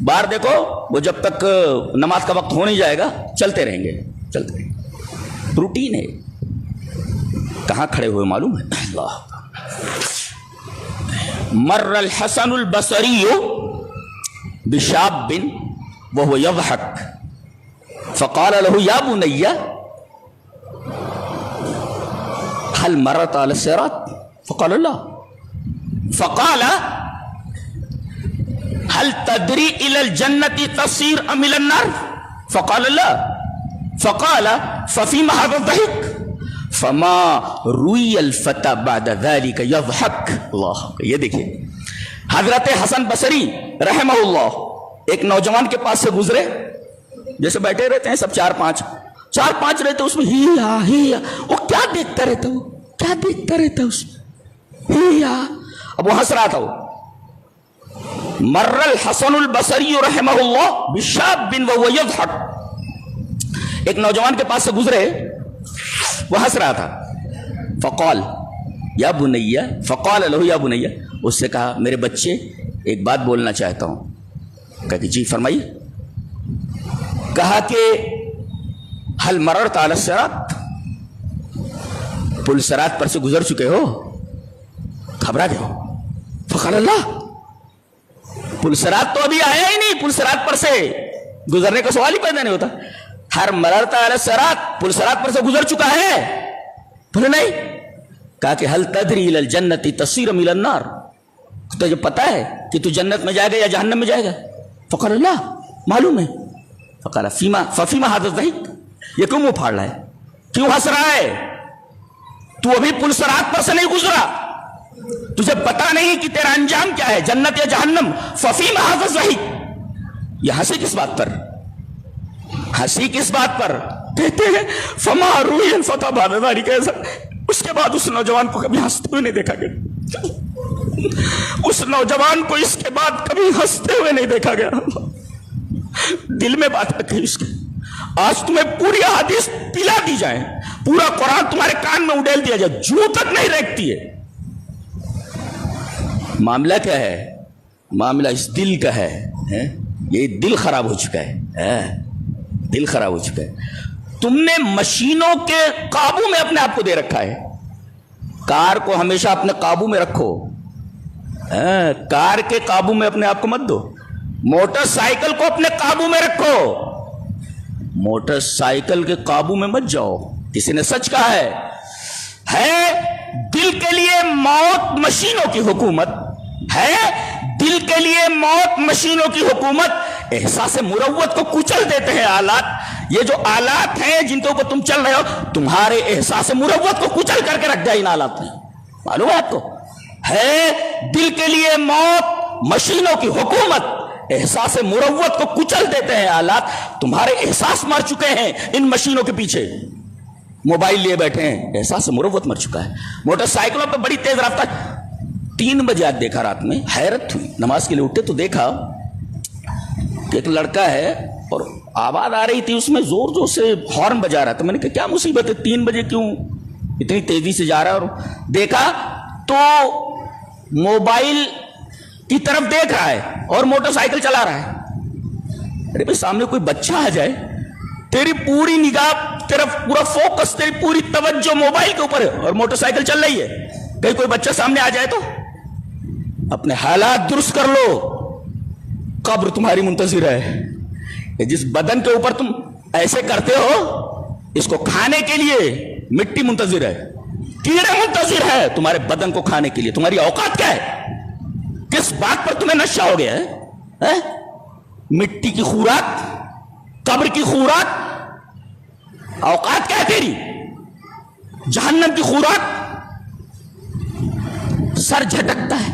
باہر دیکھو وہ جب تک نماز کا وقت ہو نہیں جائے گا چلتے رہیں گے، چلتے رہیں گے، روٹین ہے۔ کہاں کھڑے ہوئے معلوم ہے؟ اللہ، مر الحسن البصری بشاب وهو يضحك فقال له يا بني هل مرت على الصراط فقال لا فقال هل تدري الى الجنة تصير ام الى النار فقال لا فقال ففيما هذا الضحك فما روی الفتى بعد ذلك يضحك۔ اللہ، یہ دیکھیے حضرت حسن بصری رحمہ اللہ ایک نوجوان کے پاس سے گزرے، جیسے بیٹھے رہتے ہیں سب چار پانچ رہتے، اس میں ہی وہ کیا دیکھتا رہتا، وہ کیا دیکھتا رہتا اس میں، اب وہ ہنس رہا تھا۔ وہ مر الحسن البصری رحمہ اللہ بشاب وهو يضحك، ایک نوجوان کے پاس سے گزرے، وہ ہنس رہا تھا۔ فقال یا بنیا، فقال له یا بنیا، اس سے کہا میرے بچے ایک بات بولنا چاہتا ہوں۔ کہا کہ جی فرمائیے۔ کہا کہ هل مررت على الصراط، پل صراط پر سے گزر چکے ہو؟ گھبرا گئے ہو؟ فقال اللہ، پل صراط تو ابھی آیا ہی نہیں، پل صراط پر سے گزرنے کا سوال ہی پیدا نہیں ہوتا۔ ہر مررت علی الصراط، پل صراط پر سے گزر چکا ہے؟ بولے نہیں۔ کہا کہ هل تدری الی الجنۃ تصیر ام الی النار، تجھے پتا ہے کہ تو جنت میں جائے گا یا جہنم میں جائے گا؟ فقال اللہ، معلوم ہے۔ فقال ففیما ھذا الضحک، یہ کیوں منہ پھاڑ رہا ہے، کیوں ہنس رہا ہے؟ تو ابھی پل صراط پر سے نہیں گزرا، تجھے پتا نہیں کہ تیرا انجام کیا ہے، جنت یا جہنم۔ ففیما ھذا الضحک، یہ ہنسی کس بات پر، ہنسی کس بات پر؟ کہتے ہیں فما روی الفتى بعد ذلك، اس کے بعد اس نوجوان کو کبھی ہنستے ہوئے نہیں دیکھا گیا، اس نوجوان کو اس کے بعد کبھی ہنستے ہوئے نہیں دیکھا گیا۔ دل میں بات رکھی اس کے، آج تمہیں پوری احادیث پلا دی جائیں، پورا قرآن تمہارے کان میں اڈیل دیا جائے، جو تک نہیں رکھتی ہے۔ معاملہ کیا ہے؟ معاملہ اس دل کا ہے، یہ دل خراب ہو چکا ہے، دل خراب ہو چکا ہے۔ تم نے مشینوں کے قابو میں اپنے آپ کو دے رکھا ہے۔ کار کو ہمیشہ اپنے قابو میں رکھو، کار کے قابو میں اپنے آپ کو مت دو۔ موٹر سائیکل کو اپنے قابو میں رکھو، موٹر سائیکل کے قابو میں مت جاؤ۔ کسی نے سچ کہا ہے دل کے لیے موت مشینوں کی حکومت ہے، دل کے لیے موت مشینوں کی حکومت۔ احساس مروت کو کچل دیتے ہیں آلات، یہ جو آلات ہیں جن کے اوپر تم چل رہے ہو، تمہارے احساس مروت کو کچل کر کے رکھ دیا ان آلات نے، معلوم ہے آپ کو؟ ہے دل کے لیے موت مشینوں کی حکومت، احساس مروت کو کچل دیتے ہیں آلات۔ تمہارے احساس مر چکے ہیں ان مشینوں کے پیچھے، موبائل لیے بیٹھے ہیں، احساس مروت مر چکا ہے۔ موٹر سائیکلوں پہ بڑی تیز رفتار، 3 بجے آج دیکھا، رات میں حیرت ہوئی، نماز کے لیے اٹھے تو دیکھا کہ ایک لڑکا ہے اور آواز آ رہی تھی اس میں، زور زور سے ہارن بجا رہا تھا۔ میں نے کہا کیا مصیبت ہے، 3 بجے کیوں اتنی تیزی سے جا رہا ہے؟ اور دیکھا تو موبائل کی طرف دیکھ رہا ہے اور موٹر سائیکل چلا رہا ہے۔ ارے بھائی سامنے کوئی بچہ آ جائے، تیری پوری نگاہ، تیرا پورا فوکس، تیری پوری توجہ موبائل کے اوپر ہے اور موٹر سائیکل چل رہی ہے، کہیں کوئی بچہ سامنے آ جائے تو اپنے حالات درست کر لو، قبر تمہاری منتظر ہے۔ جس بدن کے اوپر تم ایسے کرتے ہو، اس کو کھانے کے لیے مٹی منتظر ہے، کیڑے منتظر ہے تمہارے بدن کو کھانے کے لیے۔ تمہاری اوقات کیا ہے؟ کس بات پر تمہیں نشہ ہو گیا ہے؟ مٹی کی خوراک، قبر کی خوراک، اوقات کیا ہے تیری؟ جہنم کی خوراک۔ سر جھٹکتا ہے۔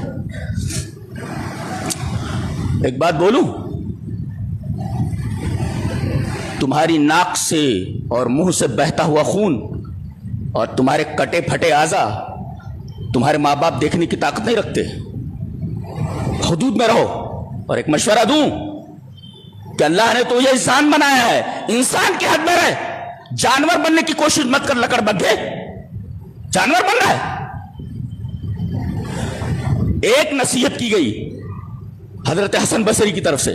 ایک بات بولوں، تمہاری ناک سے اور منہ سے بہتا ہوا خون اور تمہارے کٹے پھٹے اعضاء تمہارے ماں باپ دیکھنے کی طاقت نہیں رکھتے۔ حدود میں رہو۔ اور ایک مشورہ دوں کہ اللہ نے تو یہ انسان بنایا ہے، انسان کی حد میں رہے، جانور بننے کی کوشش مت کر، لکڑ بدھے، جانور بننا ہے۔ ایک نصیحت کی گئی حضرت حسن بصری کی طرف سے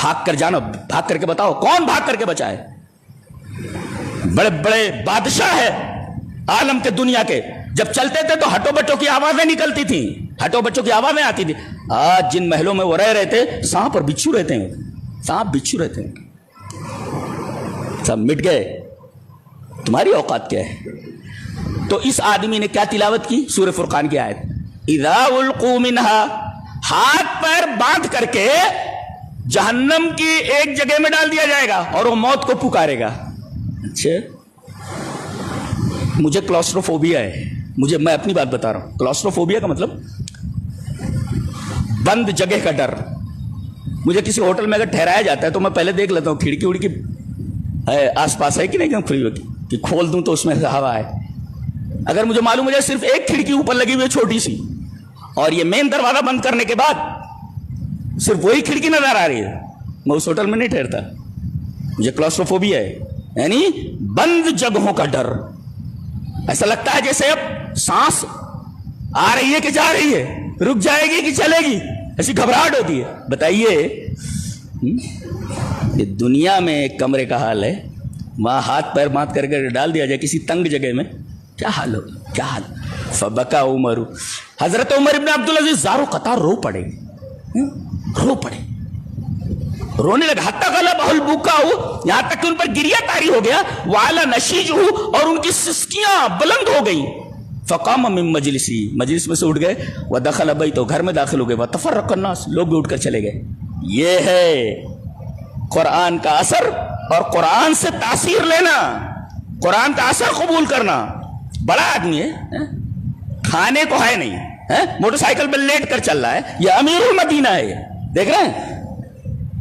بھاگ کر جانا, بھاگ کر کے بتاؤ کون بھاگ کر کے بچائے؟ بڑے بڑے بادشاہ ہے عالم کے دنیا کے, جب چلتے تھے تو ہٹو بچوں کی آوازیں نکلتی تھیں, ہٹو بچوں کی آوازیں آتی تھی. آج جن محلوں میں وہ رہ رہے تھے سانپ اور بچھو رہتے ہیں, سانپ بچھو رہتے ہیں, سب مٹ گئے. تمہاری اوقات کیا ہے؟ تو اس آدمی نے کیا تلاوت کی؟ سورہ فرقان کی آیت, اذا القوا منہا, ہاتھ پیر باندھ کر کے جہنم کی ایک جگہ میں ڈال دیا جائے گا اور وہ موت کو پکارے گا. اچھا مجھے کلاسٹروفوبیا ہے, میں اپنی بات بتا رہا ہوں. کلاسٹروفوبیا کا مطلب بند جگہ کا ڈر. مجھے کسی ہوٹل میں اگر ٹھہرایا جاتا ہے تو میں پہلے دیکھ لیتا ہوں کھڑکی اڑکی آس پاس ہے کہ نہیں, کھلی ہوئی کہ کھول دوں تو اس میں ہوا ہے. اگر مجھے معلوم ہو جائے صرف ایک کھڑکی اوپر لگی ہوئی ہے چھوٹی سی, اور یہ مین دروازہ بند کرنے کے بعد صرف وہی کھڑکی نظر آ رہی ہے, میں اس ہوٹل میں نہیں ٹھہرتا. مجھے کلاسٹروفوبیا ہے, یعنی بند جگہوں کا ڈر. ایسا لگتا ہے جیسے اب سانس آ رہی ہے کہ جا رہی ہے, رک جائے گی کہ چلے گی, ایسی گھبراہٹ ہوتی ہے. بتائیے یہ دنیا میں ایک کمرے کا حال ہے, وہاں ہاتھ پیر باندھ کر کے ڈال دیا جائے کسی تنگ جگہ میں, کیا حال ہو, کیا حال. فبکا عمر, حضرت عمر ابن عبدالعزیز زارو قطار رو پڑے, رو پڑے, رونے لگا. حتیٰ غلبہ البکاء, یہاں تک کہ ان پر گریا طاری ہو گیا. وعلی نشیجہ, اور ان کی سسکیاں بلند ہو گئیں. فقام من مجلسی, مجلس میں سے اٹھ گئے. ودخل بیتہ, گھر میں داخل ہو گئے. وتفرق الناس, لوگ بھی اٹھ کر چلے گئے. یہ ہے قرآن کا اثر اور قرآن سے تاثیر لینا, قرآن کا اثر قبول کرنا. بڑا آدمی ہے, کھانے کو ہے نہیں, موٹر سائیکل پہ لیٹ کر چل رہا ہے, یہ امیر المدینہ ہے. دیکھ رہے ہیں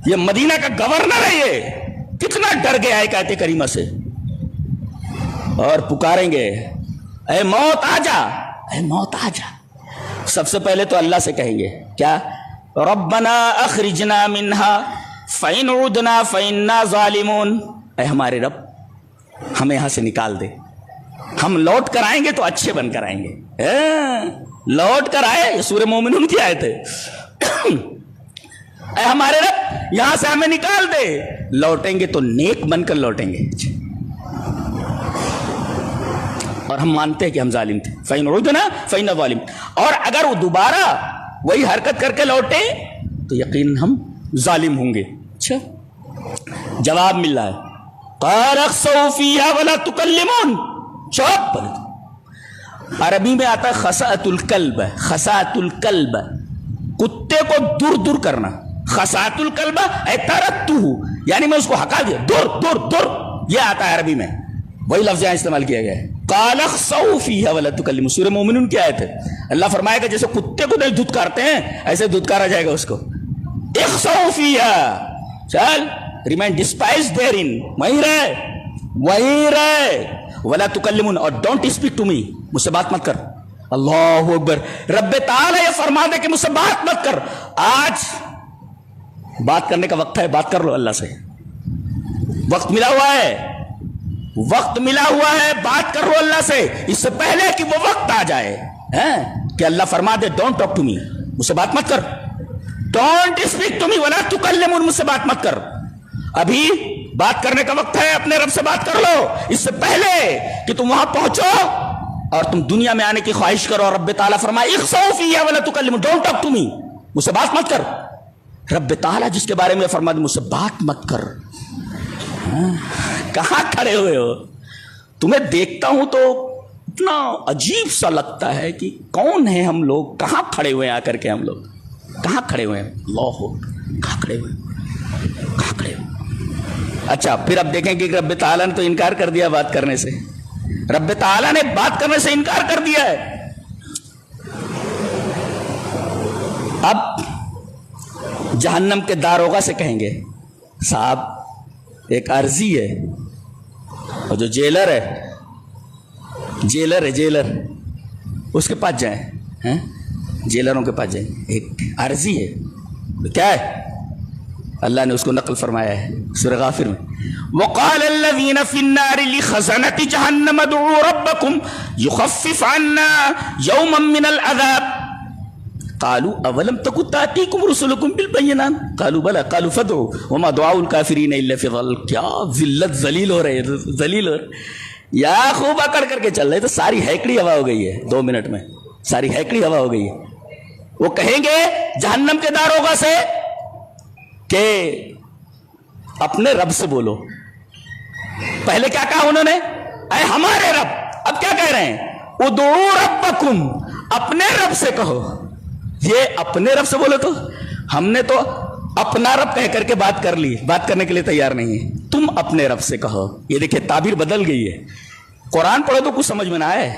یہ مدینہ کا گورنر ہے, یہ کتنا ڈر گیا ہے آیت کریمہ سے. اور پکاریں گے اے موت آ جا, اے موت آ جا. سب سے پہلے تو اللہ سے کہیں گے کیا, ربنا اخرجنا منہا فإن عدنا فإنا ظالمون, اے ہمارے رب ہمیں یہاں سے نکال دے, ہم لوٹ کر آئیں گے تو اچھے بن کر آئیں گے. لوٹ کر آئے, یہ سورہ مومنون کی آیت ہے. اے ہمارے رب یہاں سے ہمیں نکال دے, لوٹیں گے تو نیک بن کر لوٹیں گے. اور ہم مانتے ہیں کہ ہم ظالم تھے. فَإِنْ عُدْنَا فَإِنَّا ظَالِمٌ, اور اگر وہ دوبارہ وہی حرکت کر کے لوٹے تو یقین ہم ظالم ہوں گے. اچھا جواب مل رہا ہے, قَالَ اخْسَوْا فِيهَا وَلَا تُكَلِّمُونَ, چوپ. عربی میں آتا ہے خسأت الکلب, خسأت الکلب, کتے کو دور دور کرنا. خسأت الکلب اے ترکتہ, یعنی میں اس کو ہکا دیا, دور دور دور, یہ آتا ہے عربی میں, وہی لفظ یہاں استعمال کیا گیا ہے. قَالَ اخْسَوْا فِيهَا وَلَا تُكَلِّمُونَ, سورہ مومنون کی آیت ہے. اللہ فرمائے گا جیسے کتے کو نہیں دھتکارتے ہیں ایسے دھتکارا جائے گا اس کو. اخْسَوْا فِيهَا, چل ریمین ڈسپائز دیئرن, وہیں رہے. وَلَا تُكَلِّمُونَ, اور ڈونٹ اسپیک ٹو می, مجھ سے بات مت کر. اللہ اکبر. رب تعالیٰ یہ فرما دے کہ مجھ سے بات مت کر. آج بات کرنے کا وقت ہے, بات کر لو اللہ سے. وقت ملا ہوا ہے, وقت ملا ہوا ہے, بات کر لو اللہ سے, اس سے پہلے کہ وہ وقت آ جائے کہ اللہ فرما دے ڈونٹ ٹاک ٹو می, مجھ سے بات مت کر. ڈونٹ اسپیک ٹو می ولا تکلمون, مجھ سے بات مت کر. ابھی بات کرنے کا وقت ہے, اپنے رب سے بات کر لو اس سے پہلے کہ تم وہاں پہنچو اور تم دنیا میں آنے کی خواہش کرو. اور رب تعالیٰ فرمائے اخسؤوا فیہا ولا تکلمون, ڈونٹ ٹاک ٹو می, مجھ سے بات مت کر. رب تعالیٰ جس کے بارے میں فرما دے مجھ سے بات مت کر. کہاں کھڑے ہوئے ہو؟ تمہیں دیکھتا ہوں تو اتنا عجیب سا لگتا ہے کہ کون ہیں ہم لوگ, کہاں کھڑے ہوئے ہیں آ کر کے, ہم لوگ کہاں کھڑے ہوئے ہیں. اللہ ہو, کہاں کھڑے ہوئے, کہاں کھڑے ہوئے. اچھا پھر اب دیکھیں کہ رب تعالیٰ نے تو انکار کر دیا بات کرنے سے, رب تعالیٰ نے بات کرنے سے انکار کر دیا ہے. اب جہنم کے داروغہ سے کہیں گے صاحب ایک عرضی ہے, اور جو جیلر ہے اس کے پاس جائیں, جیلروں کے پاس جائیں, ایک عرضی ہے. کیا ہے؟ اللہ نے اس کو نقل فرمایا ہے سورہ غافر میں, وقال الذين في النار لخزنة جهنم ادعوا ربكم يخفف عنا يوما من العذاب. قالوا اولم تکن تاتیکم رسلکم بالبینات قالوا بلا قالوا فادعوا وما دعاء الکافرین الا فی ضلال. کیا ذلت، ذلیل ہو رہے، ذلیل ہو رہے، یا خوب اکڑ کر کے چل رہے. تو ساری ہیکڑی ہوا ہو گئی ہے 2 منٹ میں، ساری ہیکڑی ہوا ہو گئی ہے. وہ کہیں گے جہنم کے داروغہ سے کہ اپنے رب سے بولو. پہلے کیا کہا انہوں نے؟ اے ہمارے رب. اب کیا کہہ رہے ہیں؟ ادعوا ربکم، اپنے رب سے کہو. یہ اپنے رب سے بولو. تو ہم نے تو اپنا رب کہہ کر کے بات کر لی، بات کرنے کے لیے تیار نہیں ہے. تم اپنے رب سے کہو. یہ دیکھیں تعبیر بدل گئی ہے. قرآن پڑھو تو کچھ سمجھ میں نہ آئے.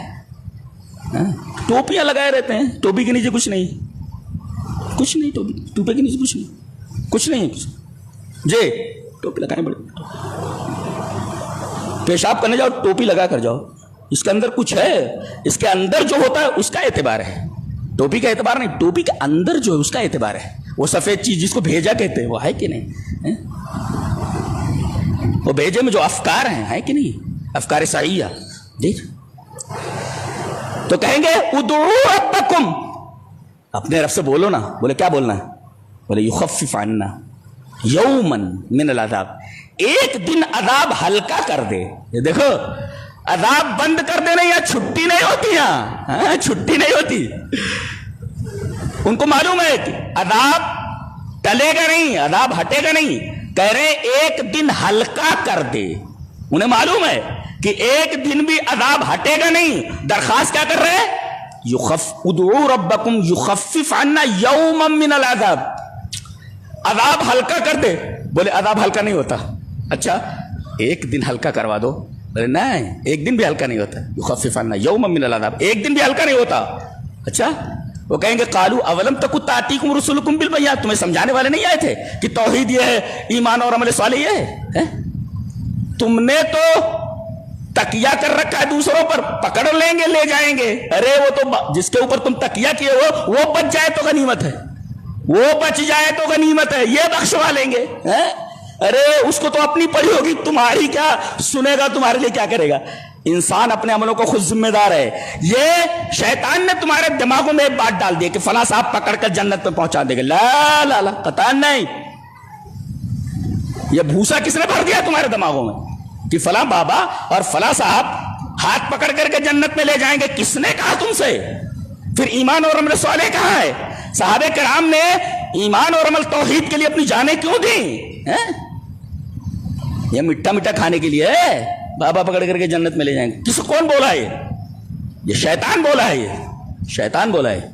ٹوپیاں لگائے رہتے ہیں، ٹوپی کے نیچے کچھ نہیں، کچھ نہیں. ٹوپی کے نیچے کچھ نہیں، کچھ نہیں. جی ٹوپی لگائیں، بڑے پیشاب کرنے جاؤ ٹوپی لگا کر جاؤ. اس کے اندر کچھ ہے، اس کے اندر جو ہوتا ہے اس کا اعتبار ہے، ٹوپی کا اعتبار نہیں. ٹوپی کے اندر جو ہے اس کا اعتبار ہے. وہ سفید چیز جس کو بھیجا کہتے ہیں وہ ہے کہ نہیں؟ وہ بھیجے میں جو افکار ہیں ہے کہ نہیں؟ افکار صحیحہ. دیکھ تو کہیں گے ادعوا ربکم، اپنے رب سے بولو نا. بولے کیا بولنا ہے؟ بولے یخفف عنا یوما من العذاب، ایک دن عذاب ہلکا کر دے. یہ دیکھو عذاب بند کر دینا، یا چھٹی نہیں ہوتی. یہاں چھٹی نہیں ہوتی. ان کو معلوم ہے کہ عذاب ٹلے گا نہیں، عذاب ہٹے گا نہیں. کہہ رہے ایک دن ہلکا کر دے. انہیں معلوم ہے کہ ایک دن بھی عذاب ہٹے گا نہیں. درخواست کیا کر رہے ہیں؟ ادعوا ربکم یخفف عنا یوما من العذاب، عذاب ہلکا کر دے. بولے عذاب ہلکا نہیں ہوتا. اچھا ایک دن ہلکا کروا دو. بولے نہیں، ایک دن بھی ہلکا نہیں ہوتا. یخفف عنا یوما من العذاب، ایک دن بھی ہلکا نہیں ہوتا. اچھا وہ کہیں گے قالوا اولم تکن تاتیکم رسلکم بالبینات، تمہیں سمجھانے والے نہیں آئے تھے کہ توحید یہ ہے، ایمان اور عمل صالح یہ ہے؟ تم نے تو تکیہ کر رکھا ہے دوسروں پر، پکڑ لیں گے لے جائیں گے. ارے وہ تو جس کے اوپر تم تکیہ کیے ہو وہ بچ جائے تو غنیمت ہے، وہ بچ جائے تو غنیمت ہے، یہ بخشوا لیں گے. ارے اس کو تو اپنی پڑی ہوگی، تمہاری کیا سنے گا، تمہارے لیے کیا کرے گا. انسان اپنے عملوں کو خود ذمہ دار ہے. یہ شیطان نے تمہارے دماغوں میں ایک بات ڈال دی کہ فلاں صاحب پکڑ کر جنت میں پہنچا دے گا. لا لا لا، قطعاً نہیں. یہ بھوسا کس نے بھر دیا تمہارے دماغوں میں کہ فلاں بابا اور فلاں صاحب ہاتھ پکڑ کر کے جنت میں لے جائیں گے؟ کس نے کہا تم سے؟ پھر ایمان اور عمل صالح کہاں ہے؟ صحابہ کرام نے ایمان اور عمل توحید کے لیے اپنی جانیں کیوں دیں؟ یہ مٹھا مٹھا کھانے کے لیے بابا پکڑ کر کے جنت میں لے جائیں گے. کس کون بولا ہے؟ یہ شیطان بولا ہے. یہ شیطان بولا ہے.